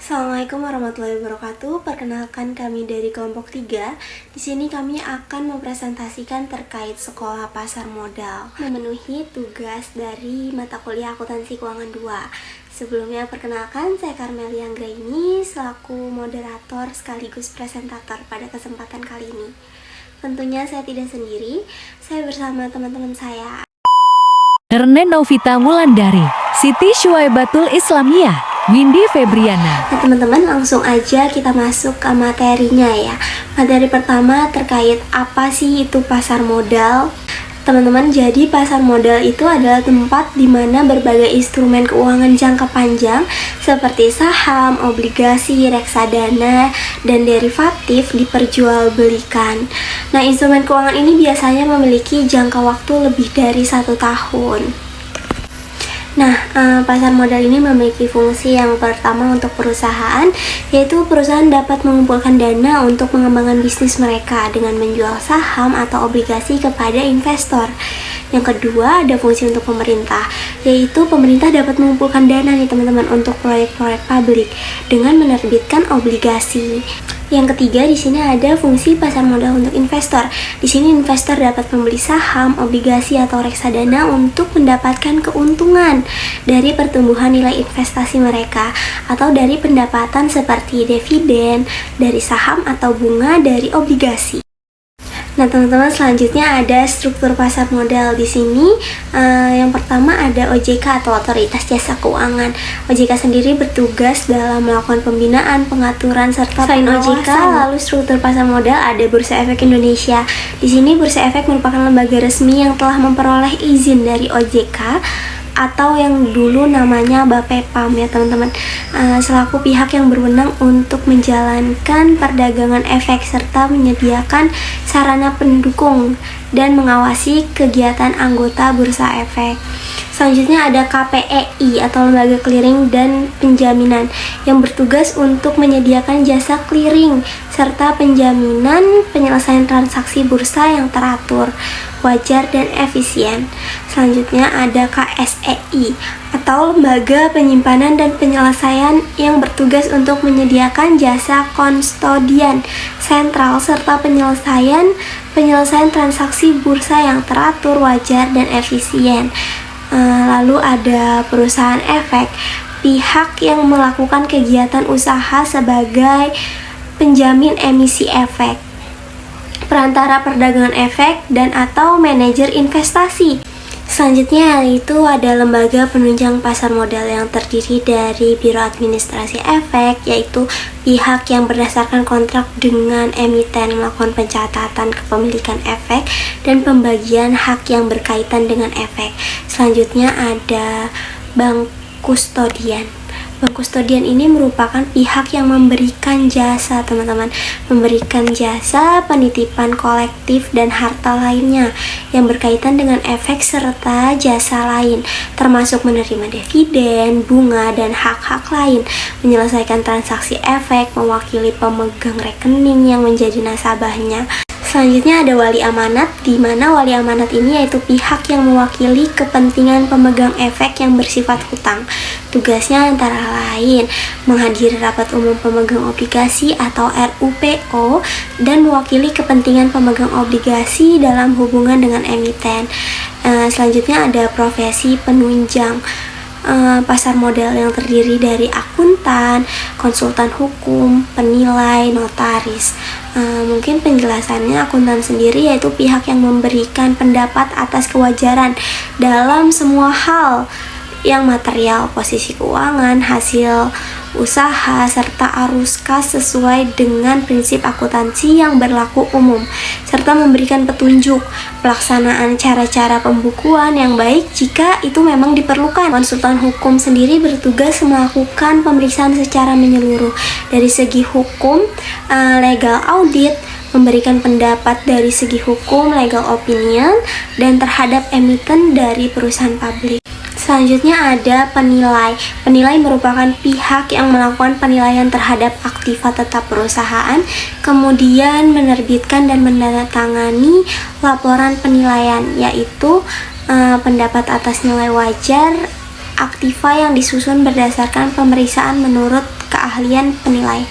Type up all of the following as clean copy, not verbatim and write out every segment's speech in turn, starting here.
Assalamualaikum warahmatullahi wabarakatuh. Perkenalkan, kami dari kelompok 3. Di sini kami akan mempresentasikan terkait sekolah pasar modal, memenuhi tugas dari mata kuliah akuntansi keuangan 2. Sebelumnya perkenalkan, saya Karmelia Anggraini selaku moderator sekaligus presentator pada kesempatan kali ini. Tentunya saya tidak sendiri, saya bersama teman-teman saya. Erne Novita Wulandari, Siti Syuaibatul Islamiyah, Windy Febriana. Nah teman-teman, langsung aja kita masuk ke materinya ya. Materi pertama terkait apa sih itu pasar modal. Teman-teman, jadi pasar modal itu adalah tempat di mana berbagai instrumen keuangan jangka panjang seperti saham, obligasi, reksadana, dan derivatif diperjualbelikan. Nah, instrumen keuangan ini biasanya memiliki jangka waktu lebih dari 1 tahun. Nah, pasar modal ini memiliki fungsi yang pertama untuk perusahaan, yaitu perusahaan dapat mengumpulkan dana untuk mengembangkan bisnis mereka dengan menjual saham atau obligasi kepada investor. Yang kedua, ada fungsi untuk pemerintah, yaitu pemerintah dapat mengumpulkan dana nih teman-teman untuk proyek-proyek publik dengan menerbitkan obligasi. Yang ketiga, di sini ada fungsi pasar modal untuk investor. Di sini investor dapat membeli saham, obligasi atau reksadana untuk mendapatkan keuntungan dari pertumbuhan nilai investasi mereka atau dari pendapatan seperti dividen dari saham atau bunga dari obligasi. Nah teman-teman, selanjutnya ada struktur pasar modal. Di sini yang pertama ada OJK atau Otoritas Jasa Keuangan. OJK sendiri bertugas dalam melakukan pembinaan, pengaturan serta selain OJK, lalu struktur pasar modal ada Bursa Efek Indonesia. Di sini Bursa Efek merupakan lembaga resmi yang telah memperoleh izin dari OJK atau yang dulu namanya Bapepam ya teman-teman, selaku pihak yang berwenang untuk menjalankan perdagangan efek serta menyediakan sarana pendukung dan mengawasi kegiatan anggota Bursa Efek. Selanjutnya ada KPEI atau Lembaga Clearing dan Penjaminan yang bertugas untuk menyediakan jasa clearing serta penjaminan penyelesaian transaksi bursa yang teratur, wajar, dan efisien. Selanjutnya ada KSEI atau Lembaga Penyimpanan dan Penyelesaian yang bertugas untuk menyediakan jasa konstodian sentral serta penyelesaian transaksi bursa yang teratur, wajar, dan efisien. Lalu ada perusahaan efek, pihak yang melakukan kegiatan usaha sebagai penjamin emisi efek, perantara perdagangan efek, dan atau manajer investasi. Selanjutnya yaitu ada lembaga penunjang pasar modal yang terdiri dari Biro Administrasi Efek, yaitu pihak yang berdasarkan kontrak dengan emiten melakukan pencatatan kepemilikan efek dan pembagian hak yang berkaitan dengan efek. Selanjutnya ada Bank Kustodian. Bank kustodian ini merupakan pihak yang memberikan jasa teman-teman, memberikan jasa penitipan kolektif dan harta lainnya yang berkaitan dengan efek serta jasa lain, termasuk menerima dividen, bunga, dan hak-hak lain, menyelesaikan transaksi efek, mewakili pemegang rekening yang menjadi nasabahnya. Selanjutnya ada wali amanat, di mana wali amanat ini yaitu pihak yang mewakili kepentingan pemegang efek yang bersifat hutang. Tugasnya antara lain menghadiri rapat umum pemegang obligasi atau RUPO dan mewakili kepentingan pemegang obligasi dalam hubungan dengan emiten. Selanjutnya ada profesi penunjang pasar modal yang terdiri dari akuntan, konsultan hukum, penilai, notaris. Mungkin penjelasannya, akuntan sendiri yaitu pihak yang memberikan pendapat atas kewajaran dalam semua hal yang material, posisi keuangan, hasil usaha, serta arus kas sesuai dengan prinsip akuntansi yang berlaku umum, serta memberikan petunjuk pelaksanaan cara-cara pembukuan yang baik jika itu memang diperlukan. Konsultan hukum sendiri bertugas melakukan pemeriksaan secara menyeluruh dari segi hukum, legal audit, memberikan pendapat dari segi hukum, legal opinion, dan terhadap emiten dari perusahaan publik. Selanjutnya ada penilai. Penilai merupakan pihak yang melakukan penilaian terhadap aktiva tetap perusahaan, kemudian menerbitkan dan menandatangani laporan penilaian, yaitu pendapat atas nilai wajar aktiva yang disusun berdasarkan pemeriksaan menurut keahlian penilai.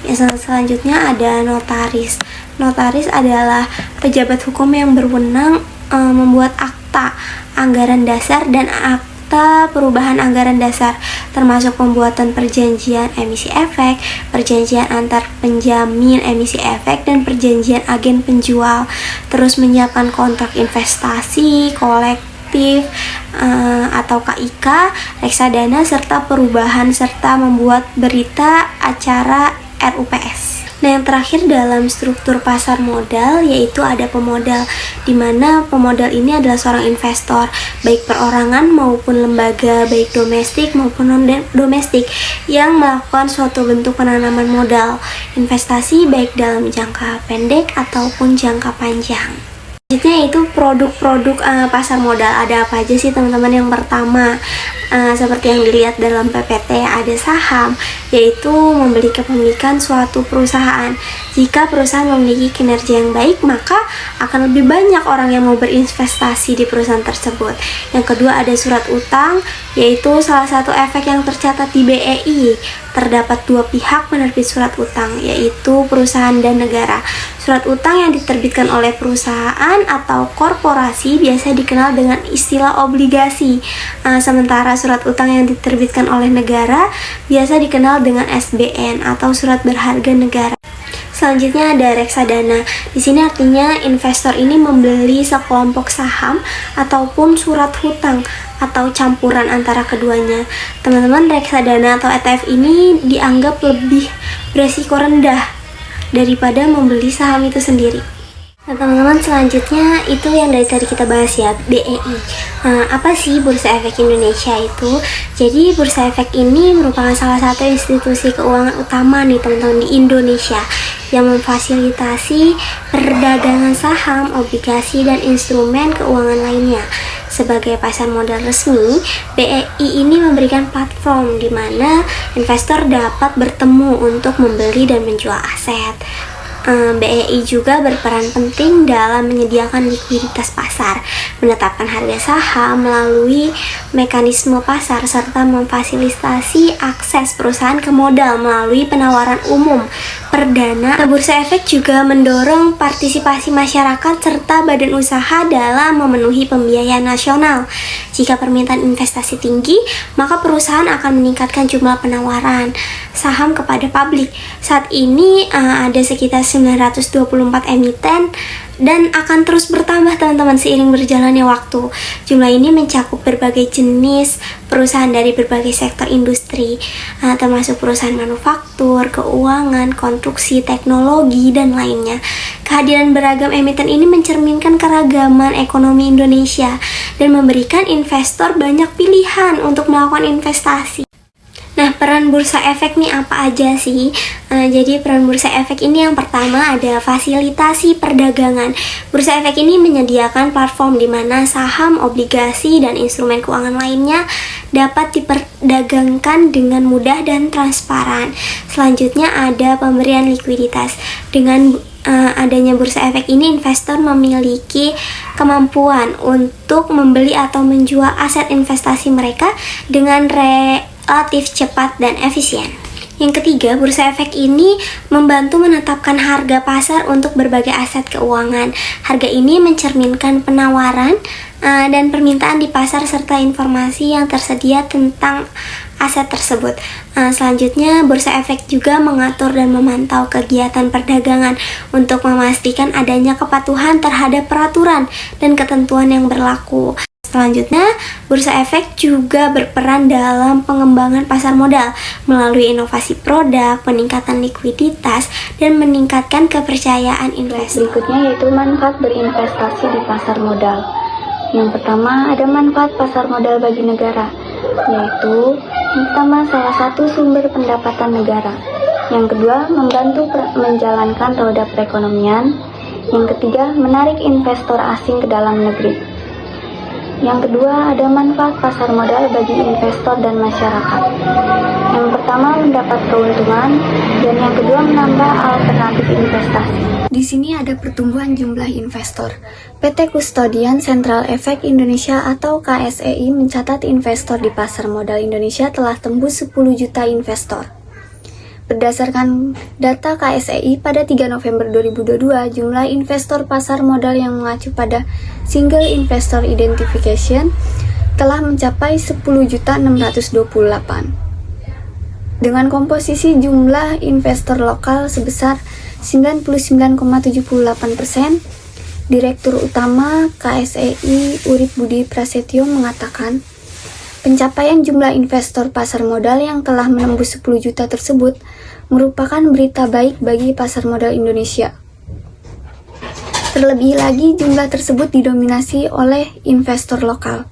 Yang selanjutnya ada notaris. Notaris adalah pejabat hukum yang berwenang membuat akta anggaran dasar dan akta perubahan anggaran dasar, termasuk pembuatan perjanjian emisi efek, perjanjian antar penjamin emisi efek, dan perjanjian agen penjual. Terus menyiapkan kontrak investasi, kolektif atau KIK, reksadana, serta perubahan, serta membuat berita acara RUPS. Nah, yang terakhir dalam struktur pasar modal yaitu ada pemodal, di mana pemodal ini adalah seorang investor, baik perorangan maupun lembaga, baik domestik maupun non-domestik, yang melakukan suatu bentuk penanaman modal investasi baik dalam jangka pendek ataupun jangka panjang. Selanjutnya itu produk-produk pasar modal. Ada apa aja sih teman-teman? Yang pertama, seperti yang dilihat dalam PPT, ada saham, yaitu membeli kepemilikan suatu perusahaan. Jika perusahaan memiliki kinerja yang baik, maka akan lebih banyak orang yang mau berinvestasi di perusahaan tersebut. Yang kedua ada surat utang, yaitu salah satu efek yang tercatat di BEI. Terdapat dua pihak penerbit surat utang, yaitu perusahaan dan negara. Surat utang yang diterbitkan oleh perusahaan atau korporasi biasa dikenal dengan istilah obligasi. Sementara surat utang yang diterbitkan oleh negara biasa dikenal dengan SBN atau surat berharga negara. Selanjutnya ada reksadana. Di sini artinya investor ini membeli sekelompok saham ataupun surat hutang atau campuran antara keduanya. Teman-teman, reksadana atau ETF ini dianggap lebih beresiko rendah daripada membeli saham itu sendiri. Nah, teman-teman, selanjutnya itu yang dari tadi kita bahas ya, BEI. Apa sih Bursa Efek Indonesia itu? Jadi Bursa Efek ini merupakan salah satu institusi keuangan utama nih teman-teman di Indonesia yang memfasilitasi perdagangan saham, obligasi, dan instrumen keuangan lainnya. Sebagai pasar modal resmi, BEI ini memberikan platform di mana investor dapat bertemu untuk membeli dan menjual aset. BEI juga berperan penting dalam menyediakan likuiditas pasar, menetapkan harga saham melalui mekanisme pasar, serta memfasilitasi akses perusahaan ke modal melalui penawaran umum perdana. Bursa Efek juga mendorong partisipasi masyarakat serta badan usaha dalam memenuhi pembiayaan nasional. Jika permintaan investasi tinggi, maka perusahaan akan meningkatkan jumlah penawaran saham kepada publik. Saat ini ada sekitar 924 emiten dan akan terus bertambah teman-teman seiring berjalannya waktu. Jumlah ini mencakup berbagai jenis perusahaan dari berbagai sektor industri, termasuk perusahaan manufaktur, keuangan, konstruksi, teknologi, dan lainnya. Kehadiran beragam emiten ini mencerminkan keragaman ekonomi Indonesia dan memberikan investor banyak pilihan untuk melakukan investasi. Nah, peran Bursa Efek nih apa aja sih? Jadi peran Bursa Efek ini yang pertama ada fasilitasi perdagangan. Bursa Efek ini menyediakan platform di mana saham, obligasi, dan instrumen keuangan lainnya dapat diperdagangkan dengan mudah dan transparan. Selanjutnya ada pemberian likuiditas. Dengan adanya Bursa Efek ini, investor memiliki kemampuan untuk membeli atau menjual aset investasi mereka dengan relatif cepat dan efisien. Yang ketiga, Bursa Efek ini membantu menetapkan harga pasar untuk berbagai aset keuangan. Harga ini mencerminkan penawaran dan permintaan di pasar serta informasi yang tersedia tentang aset tersebut. Selanjutnya, Bursa Efek juga mengatur dan memantau kegiatan perdagangan untuk memastikan adanya kepatuhan terhadap peraturan dan ketentuan yang berlaku. Selanjutnya, Bursa Efek juga berperan dalam pengembangan pasar modal melalui inovasi produk, peningkatan likuiditas, dan meningkatkan kepercayaan investor. Berikutnya yaitu manfaat berinvestasi di pasar modal. Yang pertama, ada manfaat pasar modal bagi negara, yaitu yang pertama, salah satu sumber pendapatan negara. Yang kedua, membantu menjalankan roda perekonomian. Yang ketiga, menarik investor asing ke dalam negeri. Yang kedua, ada manfaat pasar modal bagi investor dan masyarakat. Yang pertama, mendapat keuntungan, dan yang kedua, menambah alternatif investasi. Di sini ada pertumbuhan jumlah investor. PT Kustodian Sentral Efek Indonesia atau KSEI mencatat investor di pasar modal Indonesia telah tembus 10 juta investor. Berdasarkan data KSEI pada 3 November 2022, jumlah investor pasar modal yang mengacu pada Single Investor Identification telah mencapai 10.628. Dengan komposisi jumlah investor lokal sebesar 99,78%, Direktur Utama KSEI Urip Budi Prasetyo mengatakan, pencapaian jumlah investor pasar modal yang telah menembus 10 juta tersebut merupakan berita baik bagi pasar modal Indonesia. Terlebih lagi, jumlah tersebut didominasi oleh investor lokal.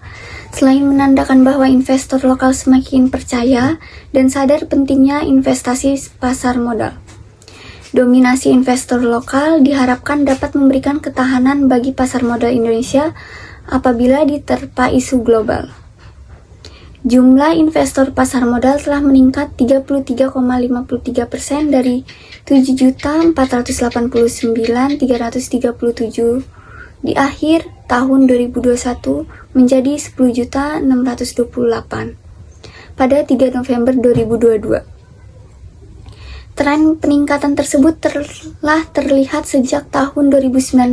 Selain menandakan bahwa investor lokal semakin percaya dan sadar pentingnya investasi pasar modal, dominasi investor lokal diharapkan dapat memberikan ketahanan bagi pasar modal Indonesia apabila diterpa isu global. Jumlah investor pasar modal telah meningkat 33,53% dari 7.489.337 di akhir tahun 2021 menjadi 10.628 pada 3 November 2022. Tren peningkatan tersebut telah terlihat sejak tahun 2019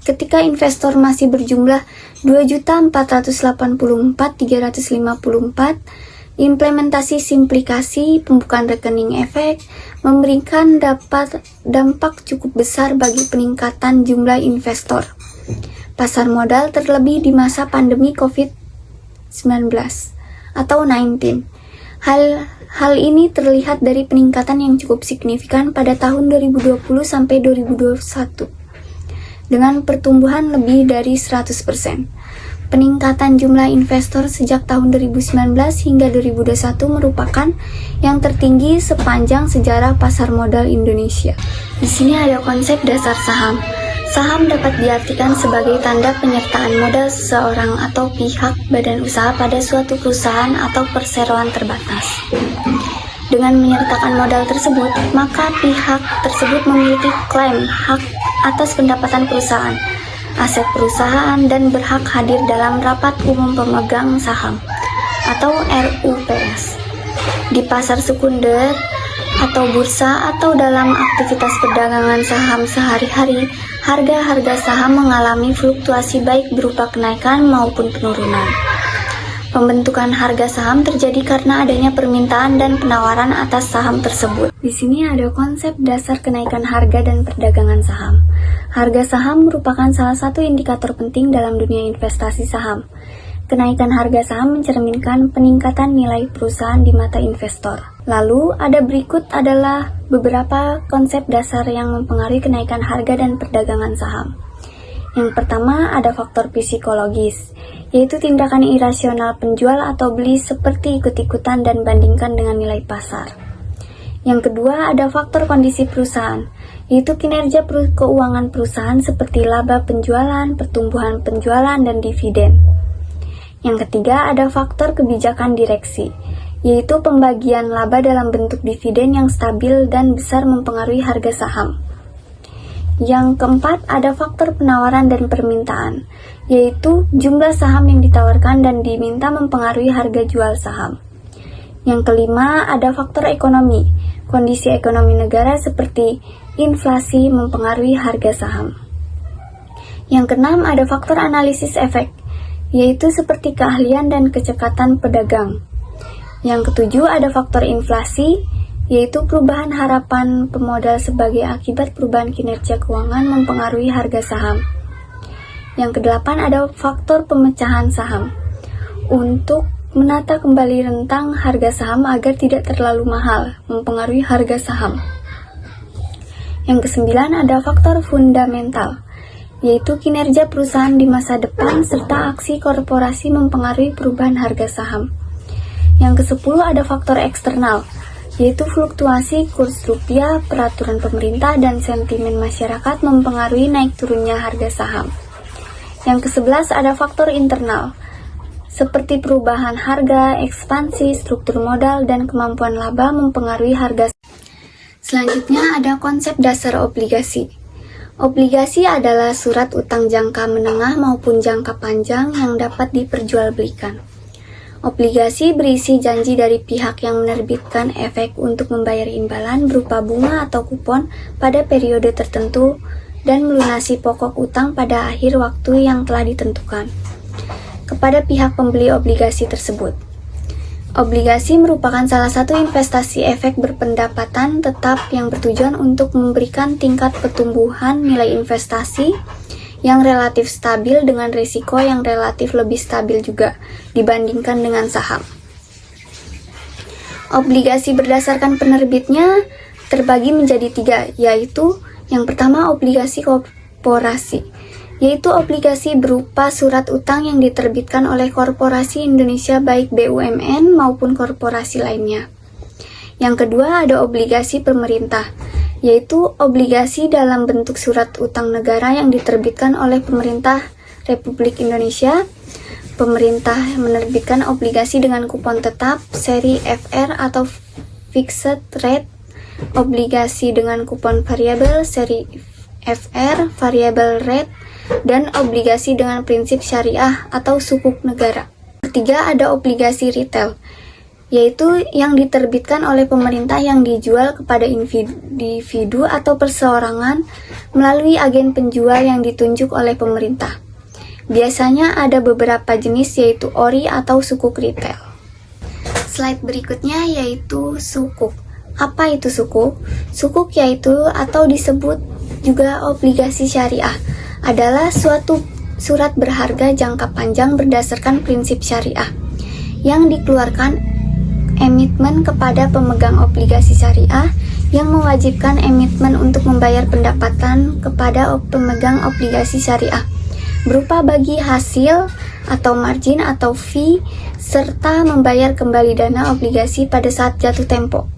ketika investor masih berjumlah 2.484.354. Implementasi simplifikasi pembukaan rekening efek memberikan dampak cukup besar bagi peningkatan jumlah investor pasar modal, terlebih di masa pandemi COVID-19 atau 19. Hal ini terlihat dari peningkatan yang cukup signifikan pada tahun 2020 sampai 2021 dengan pertumbuhan lebih dari 100%. Peningkatan jumlah investor sejak tahun 2019 hingga 2021 merupakan yang tertinggi sepanjang sejarah pasar modal Indonesia. Di sini ada konsep dasar saham. Saham dapat diartikan sebagai tanda penyertaan modal seseorang atau pihak badan usaha pada suatu perusahaan atau perseroan terbatas. Dengan menyertakan modal tersebut, maka pihak tersebut memiliki klaim hak atas pendapatan perusahaan, aset perusahaan, dan berhak hadir dalam rapat umum pemegang saham atau RUPS di pasar sekunder atau bursa atau dalam aktivitas perdagangan saham sehari-hari. Harga-harga saham mengalami fluktuasi baik berupa kenaikan maupun penurunan. Pembentukan harga saham terjadi karena adanya permintaan dan penawaran atas saham tersebut. Di sini ada konsep dasar kenaikan harga dan perdagangan saham. Harga saham merupakan salah satu indikator penting dalam dunia investasi saham. Kenaikan harga saham mencerminkan peningkatan nilai perusahaan di mata investor. Lalu, ada berikut adalah beberapa konsep dasar yang mempengaruhi kenaikan harga dan perdagangan saham. Yang pertama, ada faktor psikologis, yaitu tindakan irasional penjual atau beli seperti ikut-ikutan dan bandingkan dengan nilai pasar. Yang kedua, ada faktor kondisi perusahaan, yaitu kinerja keuangan perusahaan seperti laba penjualan, pertumbuhan penjualan, dan dividen. Yang ketiga, ada faktor kebijakan direksi, yaitu pembagian laba dalam bentuk dividen yang stabil dan besar mempengaruhi harga saham. Yang keempat, ada faktor penawaran dan permintaan, yaitu jumlah saham yang ditawarkan dan diminta mempengaruhi harga jual saham. Yang kelima, ada faktor ekonomi, kondisi ekonomi negara seperti inflasi mempengaruhi harga saham. Yang keenam, ada faktor analisis efek, yaitu seperti keahlian dan kecekatan pedagang. Yang ketujuh, ada faktor inflasi, yaitu perubahan harapan pemodal sebagai akibat perubahan kinerja keuangan mempengaruhi harga saham. Yang kedelapan, ada faktor pemecahan saham, untuk menata kembali rentang harga saham agar tidak terlalu mahal, mempengaruhi harga saham. Yang kesembilan, ada faktor fundamental, yaitu kinerja perusahaan di masa depan serta aksi korporasi mempengaruhi perubahan harga saham. Yang ke-10 ada faktor eksternal, yaitu fluktuasi kurs rupiah, peraturan pemerintah, dan sentimen masyarakat mempengaruhi naik turunnya harga saham. Yang ke-11 ada faktor internal, seperti perubahan harga, ekspansi, struktur modal, dan kemampuan laba mempengaruhi harga. Selanjutnya ada konsep dasar obligasi. Obligasi adalah surat utang jangka menengah maupun jangka panjang yang dapat diperjualbelikan. Obligasi berisi janji dari pihak yang menerbitkan efek untuk membayar imbalan berupa bunga atau kupon pada periode tertentu dan melunasi pokok utang pada akhir waktu yang telah ditentukan kepada pihak pembeli obligasi tersebut. Obligasi merupakan salah satu investasi efek berpendapatan tetap yang bertujuan untuk memberikan tingkat pertumbuhan nilai investasi yang relatif stabil dengan risiko yang relatif lebih stabil juga dibandingkan dengan saham. Obligasi berdasarkan penerbitnya terbagi menjadi 3, yaitu yang pertama obligasi korporasi, yaitu obligasi berupa surat utang yang diterbitkan oleh korporasi Indonesia baik BUMN maupun korporasi lainnya. Yang kedua ada obligasi pemerintah, yaitu obligasi dalam bentuk surat utang negara yang diterbitkan oleh pemerintah Republik Indonesia. Pemerintah menerbitkan obligasi dengan kupon tetap, seri FR atau fixed rate, obligasi dengan kupon variabel, seri FR, variable rate, dan obligasi dengan prinsip syariah atau sukuk negara. Ketiga ada obligasi retail, yaitu yang diterbitkan oleh pemerintah yang dijual kepada individu atau perseorangan melalui agen penjual yang ditunjuk oleh pemerintah. Biasanya ada beberapa jenis yaitu ori atau sukuk retail. Slide berikutnya yaitu sukuk. Apa itu sukuk? Sukuk yaitu atau disebut juga obligasi syariah adalah suatu surat berharga jangka panjang berdasarkan prinsip syariah yang dikeluarkan emitmen kepada pemegang obligasi syariah yang mewajibkan emitmen untuk membayar pendapatan kepada pemegang obligasi syariah berupa bagi hasil atau margin atau fee serta membayar kembali dana obligasi pada saat jatuh tempo.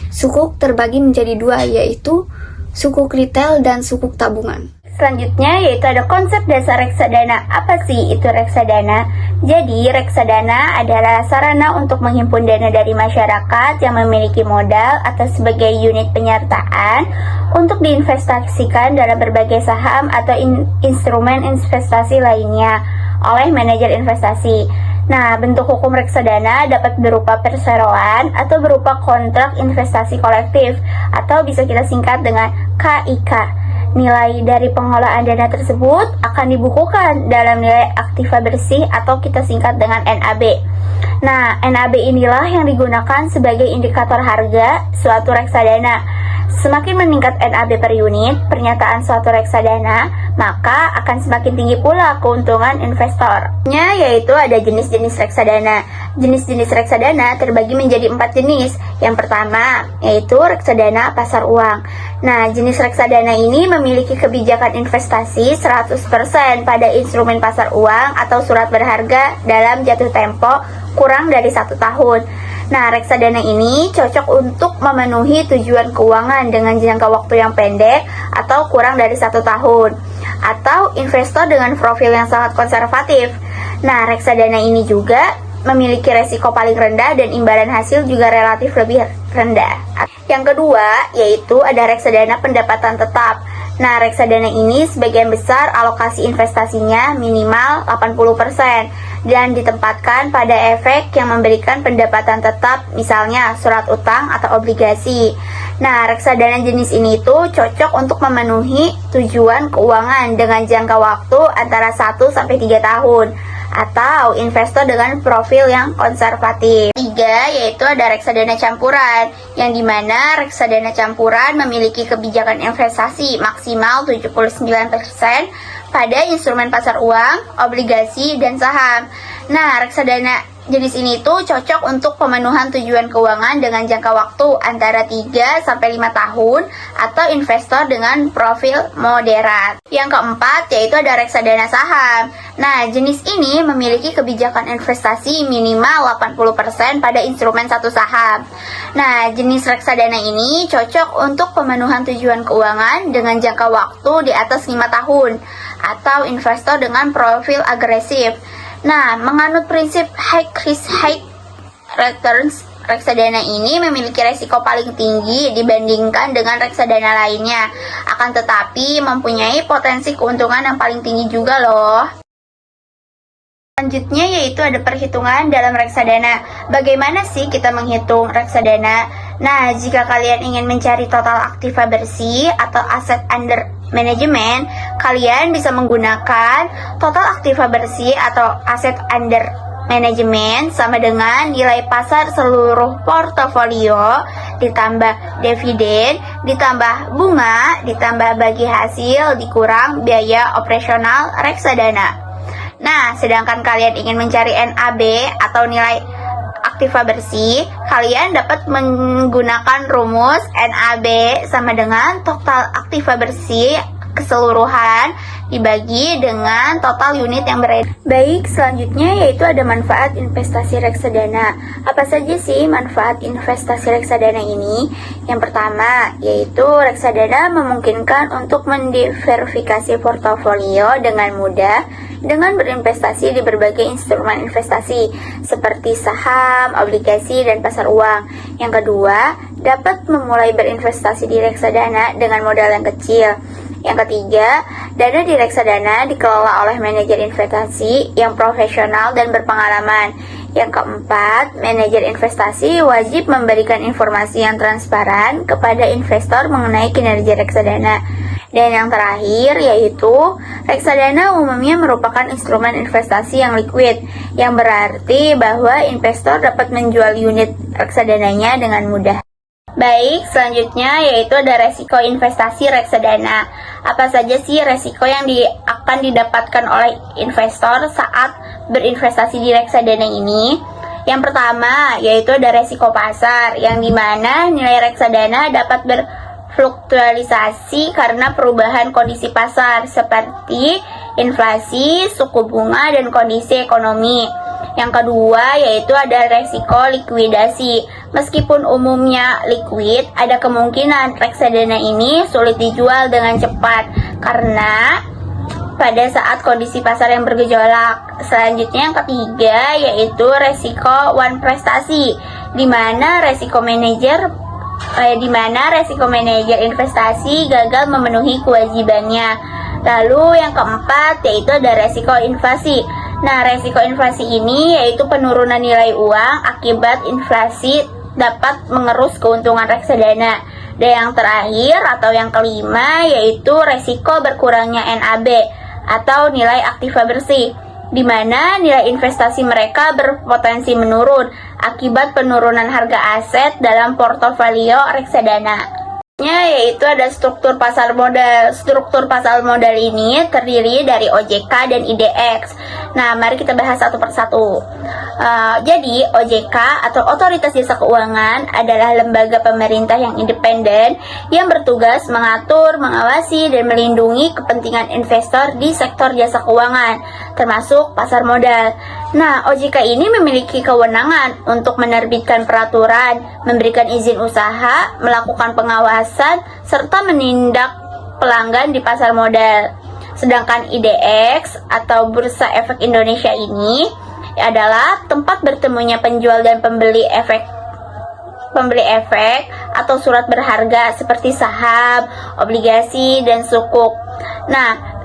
Sukuk terbagi menjadi 2, yaitu sukuk retail dan sukuk tabungan. Selanjutnya yaitu ada konsep dasar reksadana. Apa sih itu reksadana? Jadi reksadana adalah sarana untuk menghimpun dana dari masyarakat yang memiliki modal atau sebagai unit penyertaan untuk diinvestasikan dalam berbagai saham atau instrumen investasi lainnya oleh manajer investasi. Nah, bentuk hukum reksadana dapat berupa perseroan atau berupa kontrak investasi kolektif atau bisa kita singkat dengan KIK. Nilai dari pengelolaan dana tersebut akan dibukukan dalam nilai aktiva bersih atau kita singkat dengan NAB. Nah, NAB inilah yang digunakan sebagai indikator harga suatu reksadana. Semakin meningkat NAB per unit pernyataan suatu reksadana, maka akan semakin tinggi pula keuntungan investor. Yaitu ada jenis-jenis reksadana. Jenis-jenis reksadana terbagi menjadi 4 jenis. Yang pertama yaitu reksadana pasar uang. Nah, jenis reksadana ini memiliki kebijakan investasi 100% pada instrumen pasar uang atau surat berharga dalam jatuh tempo kurang dari 1 tahun. Nah, reksadana ini cocok untuk memenuhi tujuan keuangan dengan jangka waktu yang pendek atau kurang dari 1 tahun, atau investor dengan profil yang sangat konservatif. Nah, reksadana ini juga memiliki resiko paling rendah dan imbalan hasil juga relatif lebih rendah. Yang kedua, yaitu ada reksadana pendapatan tetap. Nah, reksadana ini sebagian besar alokasi investasinya minimal 80% dan ditempatkan pada efek yang memberikan pendapatan tetap, misalnya surat utang atau obligasi. Nah, reksadana jenis ini tuh cocok untuk memenuhi tujuan keuangan dengan jangka waktu antara 1-3 tahun atau investor dengan profil yang konservatif. 3, yaitu ada reksadana campuran, yang dimana reksadana campuran memiliki kebijakan investasi maksimal 79% pada instrumen pasar uang, obligasi, dan saham. Nah, reksadana jenis ini tuh cocok untuk pemenuhan tujuan keuangan dengan jangka waktu antara 3-5 tahun atau investor dengan profil moderat. Yang keempat yaitu ada reksadana saham. Nah, jenis ini memiliki kebijakan investasi minimal 80% pada instrumen satu saham. Nah, jenis reksadana ini cocok untuk pemenuhan tujuan keuangan dengan jangka waktu di atas 5 tahun atau investor dengan profil agresif. Nah, menganut prinsip high risk high returns, reksadana ini memiliki resiko paling tinggi dibandingkan dengan reksadana lainnya. Akan tetapi mempunyai potensi keuntungan yang paling tinggi juga loh. Selanjutnya yaitu ada perhitungan dalam reksadana. Bagaimana sih kita menghitung reksadana? Nah, jika kalian ingin mencari total aktiva bersih atau aset under management, kalian bisa menggunakan total aktiva bersih atau aset under management sama dengan nilai pasar seluruh portofolio ditambah dividen, ditambah bunga, ditambah bagi hasil, dikurang biaya operasional reksadana. Nah, sedangkan kalian ingin mencari NAB atau nilai aktiva bersih, kalian dapat menggunakan rumus NAB sama dengan total aktiva bersih keseluruhan dibagi dengan total unit yang beredar. Baik, selanjutnya yaitu ada manfaat investasi reksadana. Apa saja sih manfaat investasi reksadana ini? Yang pertama, yaitu reksadana memungkinkan untuk mendiversifikasi portofolio dengan mudah dengan berinvestasi di berbagai instrumen investasi seperti saham, obligasi, dan pasar uang. Yang kedua, dapat memulai berinvestasi di reksadana dengan modal yang kecil. Yang ketiga, dana di reksadana dikelola oleh manajer investasi yang profesional dan berpengalaman. Yang keempat, manajer investasi wajib memberikan informasi yang transparan kepada investor mengenai kinerja reksadana. Dan yang terakhir yaitu reksadana umumnya merupakan instrumen investasi yang liquid, yang berarti bahwa investor dapat menjual unit reksadananya dengan mudah. Baik, selanjutnya yaitu ada resiko investasi reksadana. Apa saja sih resiko yang akan didapatkan oleh investor saat berinvestasi di reksadana ini? Yang pertama yaitu ada resiko pasar, yang dimana nilai reksadana dapat berfluktualisasi karena perubahan kondisi pasar seperti inflasi, suku bunga, dan kondisi ekonomi. Yang kedua yaitu ada resiko likuidasi. Meskipun umumnya liquid, ada kemungkinan reksadana ini sulit dijual dengan cepat karena pada saat kondisi pasar yang bergejolak. Selanjutnya yang ketiga yaitu resiko one prestasi, di mana resiko manajer investasi gagal memenuhi kewajibannya. Lalu yang keempat yaitu ada resiko inflasi. Nah, resiko inflasi ini yaitu penurunan nilai uang akibat inflasi dapat mengerus keuntungan reksadana. Dan yang terakhir atau yang kelima yaitu resiko berkurangnya NAB atau nilai aktiva bersih, di mana nilai investasi mereka berpotensi menurun akibat penurunan harga aset dalam portofolio reksadana. Yaitu ada struktur pasar modal. Struktur pasar modal ini terdiri dari OJK dan IDX. Nah, mari kita bahas satu persatu. Jadi, OJK atau Otoritas Jasa Keuangan adalah lembaga pemerintah yang independen yang bertugas mengatur, mengawasi, dan melindungi kepentingan investor di sektor jasa keuangan, termasuk pasar modal. Nah, OJK ini memiliki kewenangan untuk menerbitkan peraturan, memberikan izin usaha, melakukan pengawasan, serta menindak pelanggan di pasar modal. Sedangkan IDX atau Bursa Efek Indonesia ini adalah tempat bertemunya penjual dan pembeli efek atau surat berharga seperti saham, obligasi, dan sukuk. Nah,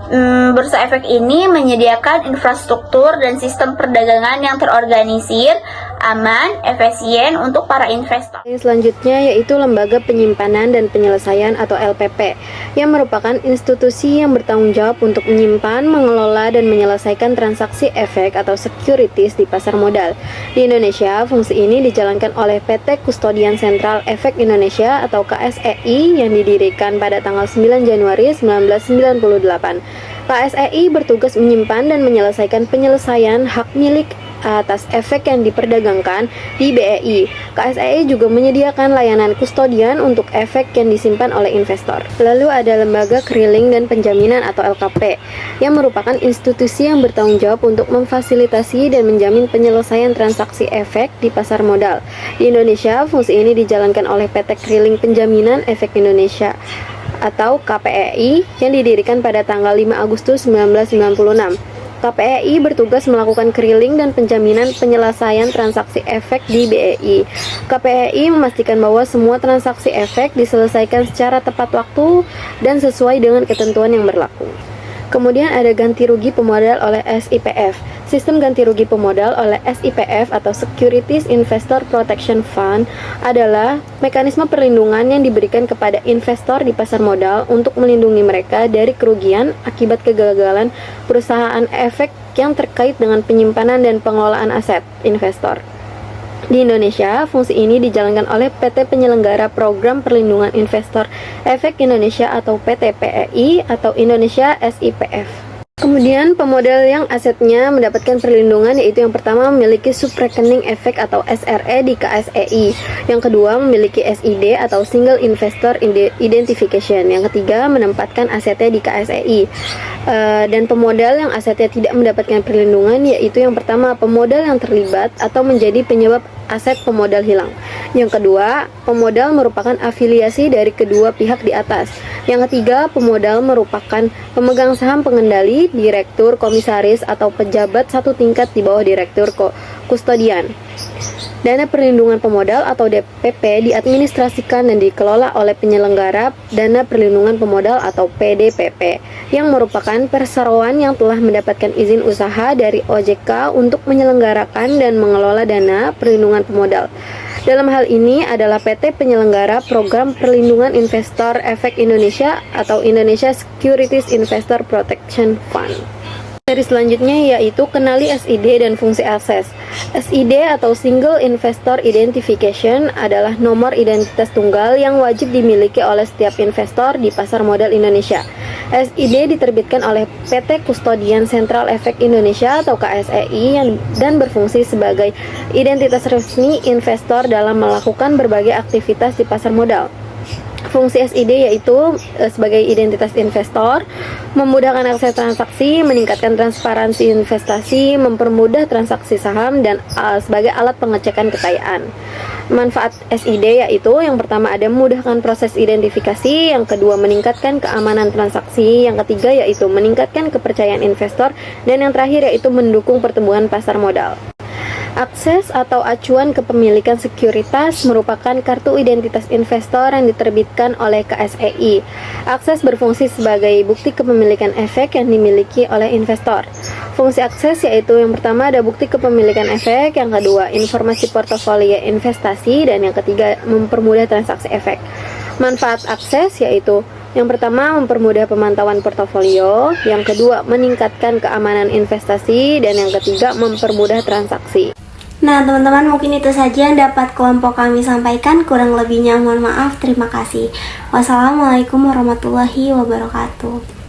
Bursa Efek ini menyediakan infrastruktur dan sistem perdagangan yang terorganisir, aman, efisien untuk para investor. Selanjutnya yaitu Lembaga Penyimpanan dan Penyelesaian atau LPP, yang merupakan institusi yang bertanggung jawab untuk menyimpan, mengelola, dan menyelesaikan transaksi efek atau securities di pasar modal. Di Indonesia, fungsi ini dijalankan oleh PT Kustodian Sentral Efek Indonesia atau KSEI yang didirikan pada tanggal 9 Januari 1998. KSEI bertugas menyimpan dan menyelesaikan penyelesaian hak milik atas efek yang diperdagangkan di BEI. KSEI juga menyediakan layanan kustodian untuk efek yang disimpan oleh investor. Lalu ada Lembaga Kriling dan Penjaminan atau LKP, yang merupakan institusi yang bertanggung jawab untuk memfasilitasi dan menjamin penyelesaian transaksi efek di pasar modal. Di Indonesia, fungsi ini dijalankan oleh PT Kriling Penjaminan Efek Indonesia atau KPEI yang didirikan pada tanggal 5 Agustus 1996. KPEI bertugas melakukan kriling dan penjaminan penyelesaian transaksi efek di BEI. KPEI memastikan bahwa semua transaksi efek diselesaikan secara tepat waktu dan sesuai dengan ketentuan yang berlaku. Kemudian ada ganti rugi pemodal oleh SIPF. Sistem ganti rugi pemodal oleh SIPF atau Securities Investor Protection Fund adalah mekanisme perlindungan yang diberikan kepada investor di pasar modal untuk melindungi mereka dari kerugian akibat kegagalan perusahaan efek yang terkait dengan penyimpanan dan pengelolaan aset investor. Di Indonesia, fungsi ini dijalankan oleh PT Penyelenggara Program Perlindungan Investor Efek Indonesia atau PT PEI atau Indonesia SIPF. Kemudian pemodal yang asetnya mendapatkan perlindungan yaitu yang pertama memiliki subrekening efek atau SRE di KSEI, yang kedua memiliki SID atau Single Investor Identification, yang ketiga menempatkan asetnya di KSEI. Dan pemodal yang asetnya tidak mendapatkan perlindungan yaitu yang pertama pemodal yang terlibat atau menjadi penyebab aset pemodal hilang. Yang kedua, pemodal merupakan afiliasi dari kedua pihak di atas. Yang ketiga, pemodal merupakan pemegang saham pengendali, direktur, komisaris, atau pejabat satu tingkat di bawah direktur kustodian. Dana perlindungan pemodal atau DPP diadministrasikan dan dikelola oleh penyelenggara dana perlindungan pemodal atau PDPP yang merupakan perseroan yang telah mendapatkan izin usaha dari OJK untuk menyelenggarakan dan mengelola dana perlindungan pemodal. Dalam hal ini adalah PT Penyelenggara Program Perlindungan Investor Efek Indonesia atau Indonesia Securities Investor Protection Fund. Seri selanjutnya yaitu kenali SID dan fungsi akses. SID atau Single Investor Identification adalah nomor identitas tunggal yang wajib dimiliki oleh setiap investor di pasar modal Indonesia. SID diterbitkan oleh PT Kustodian Sentral Efek Indonesia atau KSEI dan berfungsi sebagai identitas resmi investor dalam melakukan berbagai aktivitas di pasar modal. Fungsi SID yaitu sebagai identitas investor, memudahkan akses transaksi, meningkatkan transparansi investasi, mempermudah transaksi saham, dan sebagai alat pengecekan kekayaan. Manfaat SID yaitu yang pertama ada memudahkan proses identifikasi, yang kedua meningkatkan keamanan transaksi, yang ketiga yaitu meningkatkan kepercayaan investor, dan yang terakhir yaitu mendukung pertumbuhan pasar modal. Akses atau acuan kepemilikan sekuritas merupakan kartu identitas investor yang diterbitkan oleh KSEI. Akses berfungsi sebagai bukti kepemilikan efek yang dimiliki oleh investor. Fungsi akses yaitu yang pertama ada bukti kepemilikan efek, yang kedua informasi portofolio investasi, dan yang ketiga mempermudah transaksi efek. Manfaat akses yaitu yang pertama mempermudah pemantauan portofolio, yang kedua meningkatkan keamanan investasi, dan yang ketiga mempermudah transaksi. Nah teman-teman, mungkin itu saja yang dapat kelompok kami sampaikan. Kurang lebihnya mohon maaf. Terima kasih. Wassalamualaikum warahmatullahi wabarakatuh.